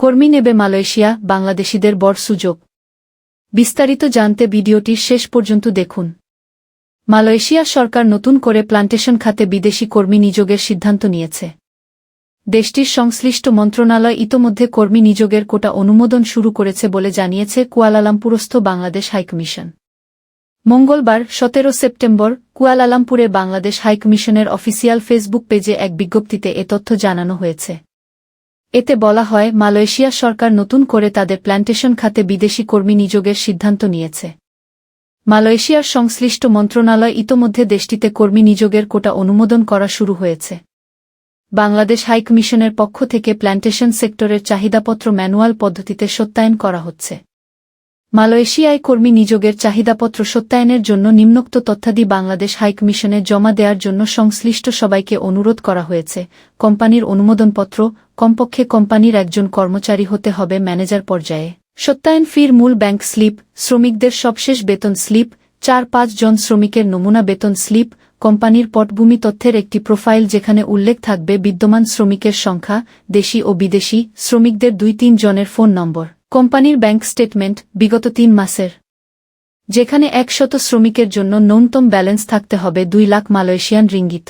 কর্মী নেবে মালয়েশিয়া, বাংলাদেশিদের বড় সুযোগ। বিস্তারিত জানতে ভিডিওটির শেষ পর্যন্ত দেখুন। মালয়েশিয়া সরকার নতুন করে প্লান্টেশন খাতে বিদেশি কর্মী নিয়োগের সিদ্ধান্ত নিয়েছে। দেশটির সংশ্লিষ্ট মন্ত্রণালয় ইতোমধ্যে কর্মী নিয়োগের কোটা অনুমোদন শুরু করেছে বলে জানিয়েছে কুয়ালালামপুরস্থ বাংলাদেশ হাইকমিশন। মঙ্গলবার 17 সেপ্টেম্বর কুয়ালালামপুরে বাংলাদেশ হাইকমিশনের অফিসিয়াল ফেসবুক পেজে এক বিজ্ঞপ্তিতে এ তথ্য জানানো হয়েছে। এতে বলা হয়, মালয়েশিয়া সরকার নতুন করে তাদের প্ল্যান্টেশন খাতে বিদেশি কর্মী নিয়োগের সিদ্ধান্ত নিয়েছে। মালয়েশিয়ার সংশ্লিষ্ট মন্ত্রণালয় ইতোমধ্যে দেশটিতে কর্মী নিয়োগের কোটা অনুমোদন করা শুরু হয়েছে। বাংলাদেশ হাইকমিশনের পক্ষ থেকে প্ল্যান্টেশন সেক্টরের চাহিদাপত্র ম্যানুয়াল পদ্ধতিতে সত্যায়ন করা হচ্ছে। মালয়েশিয়ায় কর্মী নিয়োগের চাহিদাপত্র সত্যায়নের জন্য নিম্নোক্ত তথ্যাদি বাংলাদেশ হাইকমিশনে জমা দেওয়ার জন্য সংশ্লিষ্ট সবাইকে অনুরোধ করা হয়েছে। কোম্পানির অনুমোদনপত্র, কমপক্ষে কোম্পানির একজন কর্মচারী হতে হবে ম্যানেজার পর্যায়ে। সত্যায়ন ফির মূল ব্যাংক স্লিপ, শ্রমিকদের সবশেষ বেতন স্লিপ, 4-5 জন শ্রমিকের নমুনা বেতন স্লিপ, কোম্পানির পটভূমি তথ্যের একটি প্রোফাইল যেখানে উল্লেখ থাকবে বিদ্যমান শ্রমিকের সংখ্যা, দেশি ও বিদেশি শ্রমিকদের 2-3 জনের ফোন নম্বর, কোম্পানির ব্যাংক স্টেটমেন্ট বিগত 3 মাসের, যেখানে 100 শ্রমিকের জন্য ন্যূনতম ব্যালেন্স থাকতে হবে 2 লাখ মালয়েশিয়ান রিঙ্গিত।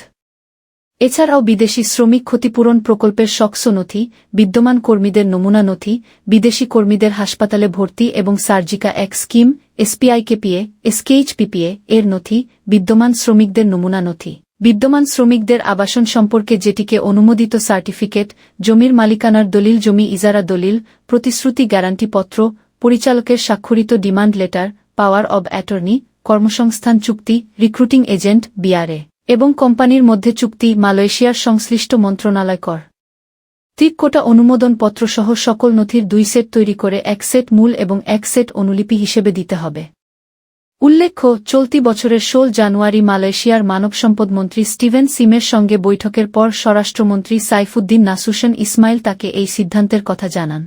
এছাড়াও বিদেশি শ্রমিক ক্ষতিপূরণ প্রকল্পের শক্স নথি, বিদ্যমান কর্মীদের নমুনা নথি, বিদেশি কর্মীদের হাসপাতালে ভর্তি এবং সার্জিকা এক স্কিম, এসপিআইকেপিএ, এসকেএইচপিপিএ এর নথি, বিদ্যমান শ্রমিকদের নমুনা নথি, বিদ্যমান শ্রমিকদের আবাসন সম্পর্কে যেটিকে অনুমোদিত সার্টিফিকেট, জমির মালিকানার দলিল, জমি ইজারা দলিল, প্রতিশ্রুতি গ্যারান্টিপত্র, পরিচালকের স্বাক্ষরিত demand letter, power of attorney, কর্মসংস্থান চুক্তি, রিক্রুটিং এজেন্ট বিআরএ এবং কোম্পানির মধ্যে চুক্তি। মালয়েশিয়ার সংশ্লিষ্ট মন্ত্রণালয় কর্তৃক কোটা অনুমোদন পত্রসহ সকল নথির 2 সেট তৈরি করে 1 সেট মূল এবং 1 সেট অনুলিপি হিসেবে দিতে হবে। উল্লেখ্য, চলতি বছরের 16 জানুয়ারি মালয়েশিয়ার মানব সম্পদ মন্ত্রী স্টিভেন সিমের সঙ্গে বৈঠকের পর স্বরাষ্ট্রমন্ত্রী সাইফুদ্দিন নাসুশন ইসমাইল তাকে এই সিদ্ধান্তের কথা জানান।